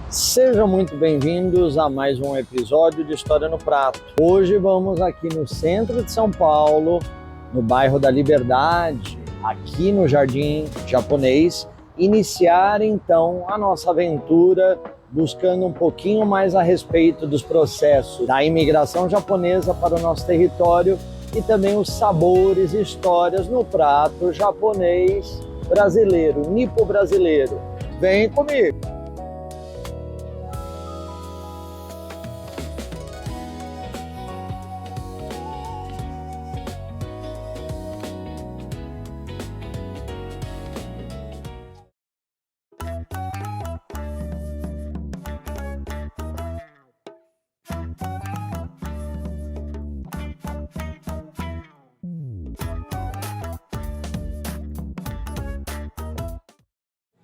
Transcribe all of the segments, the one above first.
Sejam muito bem-vindos a mais um episódio de História no Prato. Hoje vamos aqui no centro de São Paulo, no bairro da Liberdade, aqui no Jardim Japonês, iniciar então a nossa aventura buscando um pouquinho mais a respeito dos processos da imigração japonesa para o nosso território e também os sabores e histórias no prato japonês brasileiro, nipo-brasileiro. Vem comigo!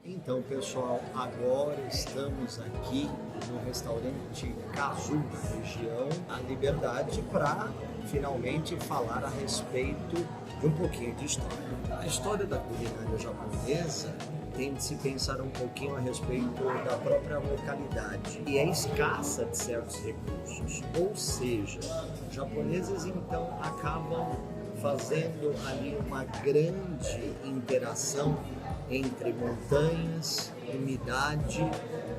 Então, pessoal, agora estamos aqui no restaurante Kazu, na região da Liberdade, para finalmente falar a respeito de um pouquinho de história. A história da culinária japonesa tem de se pensar um pouquinho a respeito da própria localidade e é escassa de certos recursos. Ou seja, os japoneses então acabam fazendo ali uma grande interação entre montanhas, umidade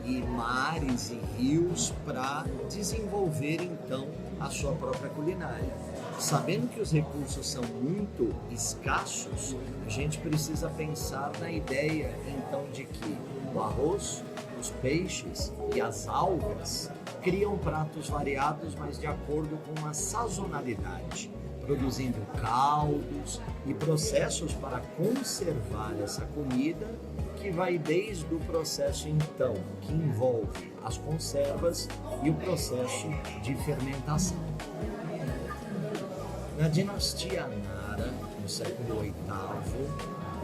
e mares e rios para desenvolver então a sua própria culinária. Sabendo que os recursos são muito escassos, a gente precisa pensar na ideia então de que o arroz, os peixes e as algas criam pratos variados, mas de acordo com uma sazonalidade, produzindo caldos e processos para conservar essa comida, que vai desde o processo então que envolve as conservas e o processo de fermentação. Na dinastia Nara, no século VIII,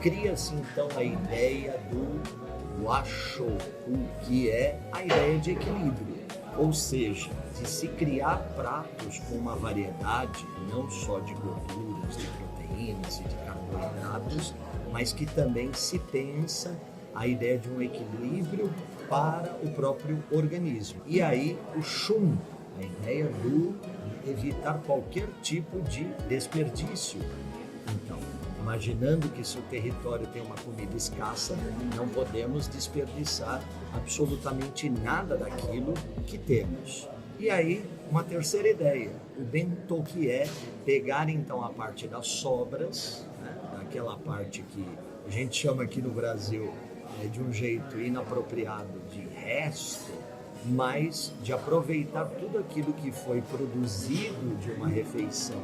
cria-se então a ideia do washoku, que é a ideia de equilíbrio, ou seja, de se criar pratos com uma variedade não só de gorduras, de proteínas e de carboidratos, mas que também se pensa a ideia de um equilíbrio para o próprio organismo. E aí o shun, a ideia do evitar qualquer tipo de desperdício. Então, imaginando que se o território tem uma comida escassa, não podemos desperdiçar absolutamente nada daquilo que temos. E aí, uma terceira ideia, o bento, que é pegar então a parte das sobras, né, daquela parte que a gente chama aqui no Brasil de um jeito inapropriado de resto, mas de aproveitar tudo aquilo que foi produzido de uma refeição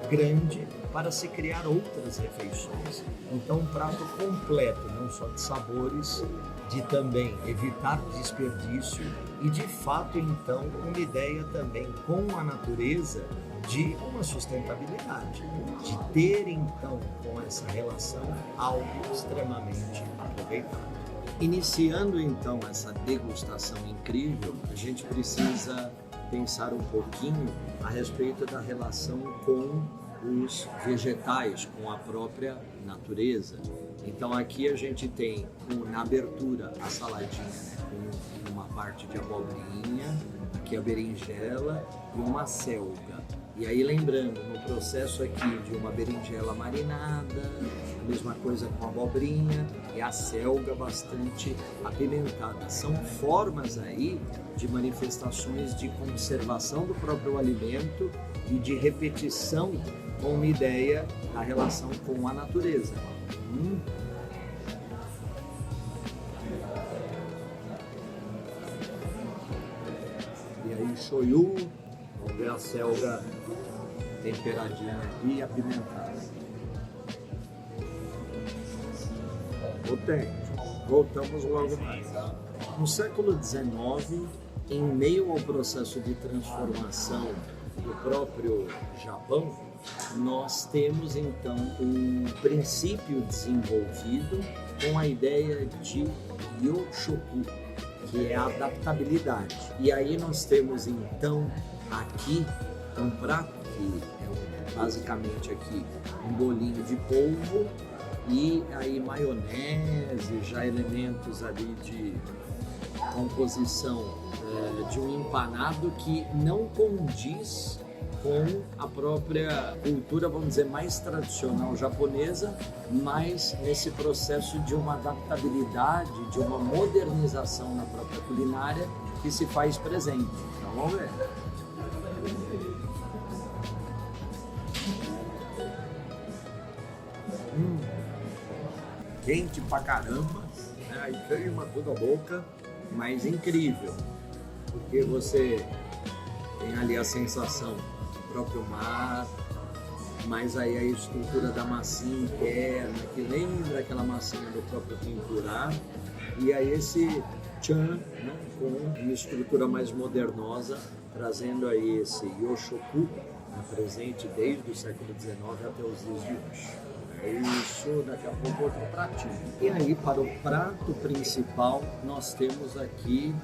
grande para se criar outras refeições. Então, um prato completo, não só de sabores, de também evitar desperdício e, de fato, então, uma ideia também com a natureza de uma sustentabilidade, de ter, então, com essa relação, algo extremamente aproveitável. Iniciando, então, essa degustação incrível, a gente precisa pensar um pouquinho a respeito da relação com os vegetais, com a própria natureza. Então aqui a gente tem na abertura a saladinha, né, com uma parte de abobrinha, aqui a berinjela e uma selga. E aí lembrando, no processo aqui de uma berinjela marinada, a mesma coisa com a abobrinha e a selga bastante apimentada. São formas aí de manifestações de conservação do próprio alimento e de repetição com uma ideia da relação com a natureza. E aí shoyu, vamos ver a selga temperadinha aqui e apimentada. Potente. Voltamos logo mais. No século XIX, em meio ao processo de transformação do próprio Japão, nós temos então um princípio desenvolvido com a ideia de Yoshoku, que é a adaptabilidade. E aí nós temos então aqui um prato que é basicamente aqui um bolinho de polvo e aí maionese, já elementos ali de composição de um empanado que não condiz com a própria cultura, vamos dizer, mais tradicional japonesa, mas nesse processo de uma adaptabilidade, de uma modernização na própria culinária que se faz presente. Então vamos ver. Quente pra caramba, né? Aí queima toda a boca, mas incrível, porque você tem ali a sensação do próprio mar, mas aí a estrutura da massinha interna, que lembra aquela massinha do próprio tempurá, e aí esse chan, né, com uma estrutura mais modernosa, trazendo aí esse yoshoku, presente desde o século XIX até os dias de hoje. Isso, daqui a pouco outro pratinho. E aí, para o prato principal, nós temos aqui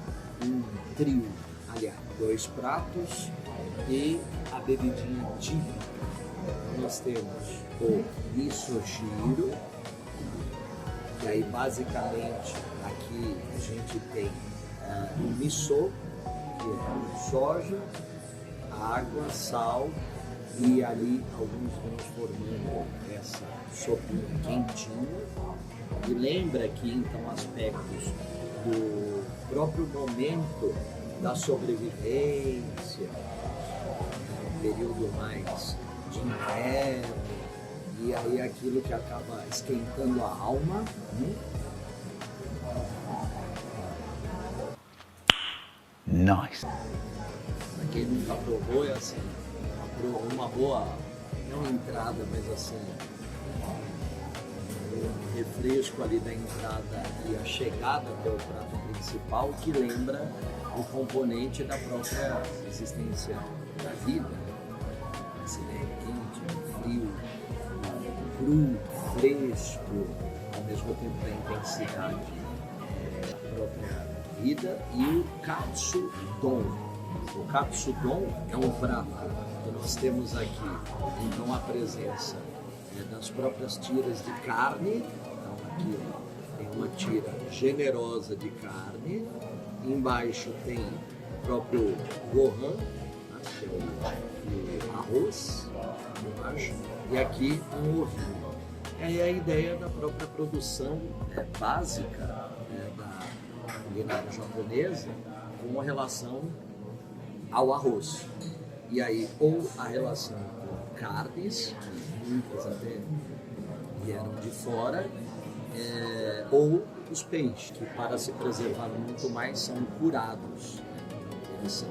um trio. Aliás, 2 pratos e a bebidinha típica. Nós temos o misoshiro, e aí basicamente aqui a gente tem o miso, que é soja, água, sal, e ali alguns vão formando essa sopinha quentinha. E lembra aqui então aspectos do próprio momento da sobrevivência, um período mais de inverno, e aí aquilo que acaba esquentando a alma. Nice. Pra quem nunca provou, é assim, uma boa, não entrada, mas assim, um refresco ali da entrada e a chegada até o prato principal, que lembra o componente da própria existência da vida. Esse quente, frio, cru, fresco, ao mesmo tempo da intensidade da própria vida. E o katsudon. O katsudon é um prato que nós temos aqui, então a presença das próprias tiras de carne. Então aqui tem uma tira generosa de carne, embaixo tem o próprio gohan, né, que é o arroz, embaixo, e aqui um ovinho. É a ideia da própria produção básica da culinária japonesa com relação ao arroz. E aí, ou a relação com carnes, que muitas até vieram de fora, ou os peixes, que para se preservar muito mais são curados, eles são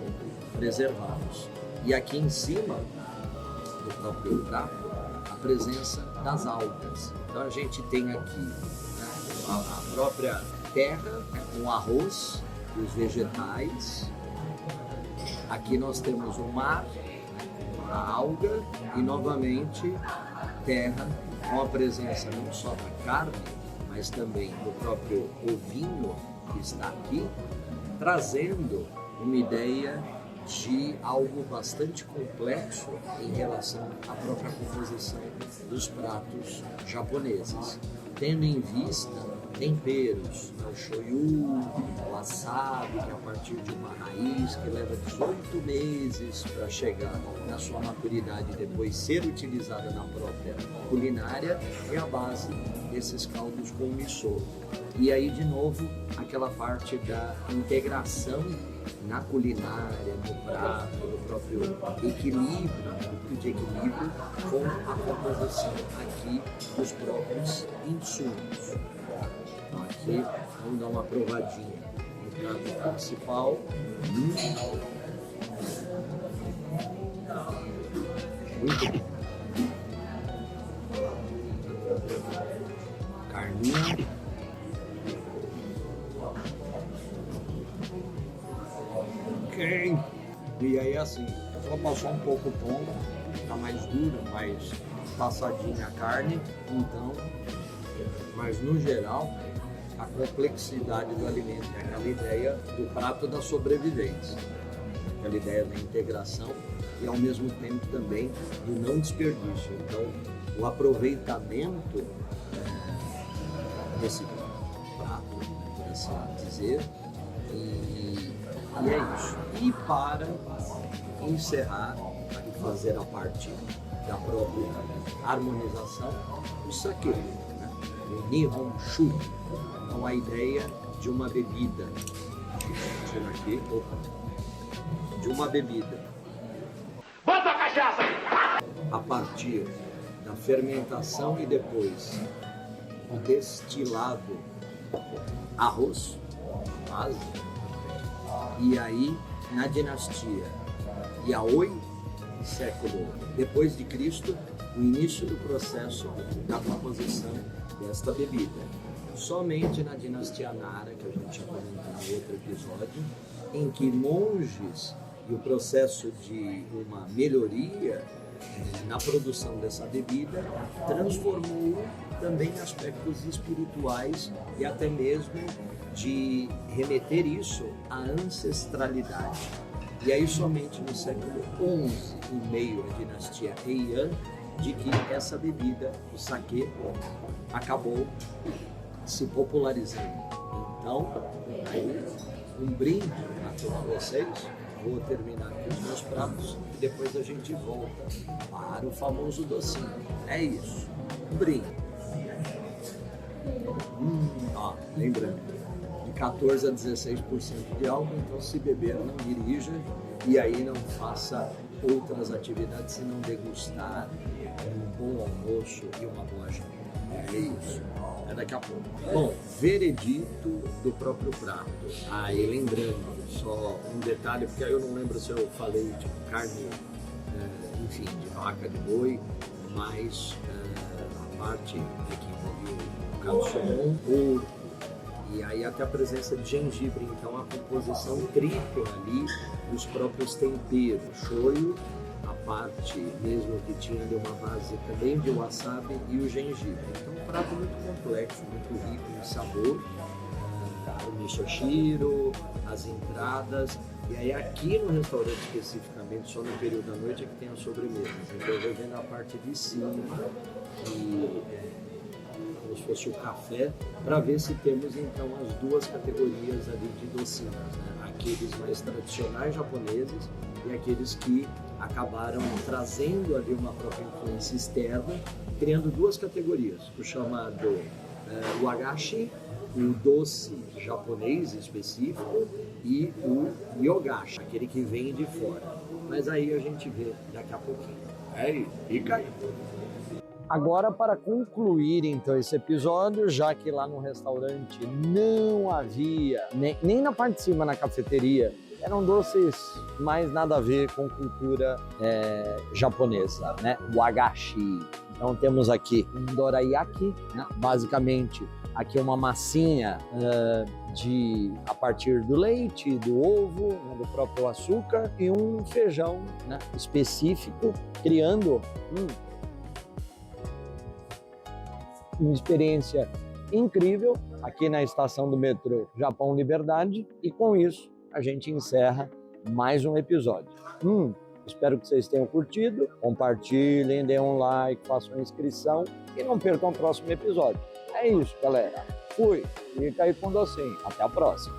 preservados. E aqui em cima do próprio prato, a presença das algas. Então a gente tem aqui a própria terra com arroz e os vegetais. Aqui nós temos o mar, a alga e novamente terra, com a presença não só da carne, mas também do próprio ovinho que está aqui, trazendo uma ideia de algo bastante complexo em relação à própria composição dos pratos japoneses, tendo em vista temperos, o shoyu, o wasabi, que é a partir de uma raiz que leva 18 meses para chegar na sua maturidade e depois ser utilizada na própria culinária, é a base desses caldos com miso. E aí, de novo, aquela parte da integração na culinária, no prato, no próprio equilíbrio, no de equilíbrio com a composição aqui dos próprios insumos. Então aqui vamos dar uma provadinha no prato principal. Muito bom. Carninha. Ok. E aí assim, só passou um pouco o ponto, tá mais dura, mais passadinha a carne, então, mas no geral, a complexidade do alimento é aquela ideia do prato da sobrevivência, aquela ideia da integração e ao mesmo tempo também do não desperdício. Então, o aproveitamento desse prato, por assim dizer. E é isso. E para encerrar e fazer a parte da própria harmonização, o sake, né? O Nihonshu. Então a ideia de uma bebida, tira aqui, de uma bebida. Bota a cachaça! A partir da fermentação e depois o destilado arroz, base, e aí na dinastia Yaoi, século depois de Cristo, o início do processo da composição desta bebida. Somente na dinastia Nara, que a gente já comentou no outro episódio, em que monges e o processo de uma melhoria na produção dessa bebida transformou também aspectos espirituais e até mesmo de remeter isso à ancestralidade. E aí somente no século XI, em meio à dinastia Heian, de que essa bebida, o sake, acabou se popularizando. Então, aí, um brinde a todos vocês. Vou terminar aqui os meus pratos e depois a gente volta para o famoso docinho. É isso, um brinde. Lembrando, de 14 a 16% de álcool, então se beber não dirija e aí não faça outras atividades se não degustar um bom almoço e uma boa janta. É isso, é daqui a pouco. Bom, veredito do próprio prato. Aí lembrando, só um detalhe, porque aí eu não lembro se eu falei de carne, enfim, de vaca, de boi, mas a parte que envolveu o calçomon, porco, e aí até a presença de gengibre, então a composição tripla ali dos próprios temperos, shoyu, a parte mesmo que tinha ali uma base também de wasabi e o gengibre. Então um prato muito complexo, muito rico em sabor, o misoshiro, as entradas, e aí aqui no restaurante especificamente, só no período da noite é que tem as sobremesas. Então eu vou vendo a parte de cima, e, como se fosse o café, para ver se temos então as duas categorias ali de docinhos, né? Aqueles mais tradicionais japoneses e aqueles que acabaram trazendo ali uma própria influência externa, criando duas categorias, o chamado wagashi, o doce japonês específico, e o yogashi, aquele que vem de fora. Mas aí a gente vê daqui a pouquinho. Fica aí. Agora, para concluir então esse episódio, já que lá no restaurante não havia, nem na parte de cima, na cafeteria, eram doces mais nada a ver com cultura japonesa, né? Wagashi. Então temos aqui um dorayaki, né? Basicamente aqui uma massinha a partir do leite, do ovo, né? Do próprio açúcar, e um feijão, né? Específico, criando uma experiência incrível aqui na estação do metrô Japão Liberdade, e com isso a gente encerra mais um episódio. Espero que vocês tenham curtido, compartilhem, deem um like, façam a inscrição e não percam o próximo episódio. É isso, galera. Fui, fica aí com o docinho. Até a próxima.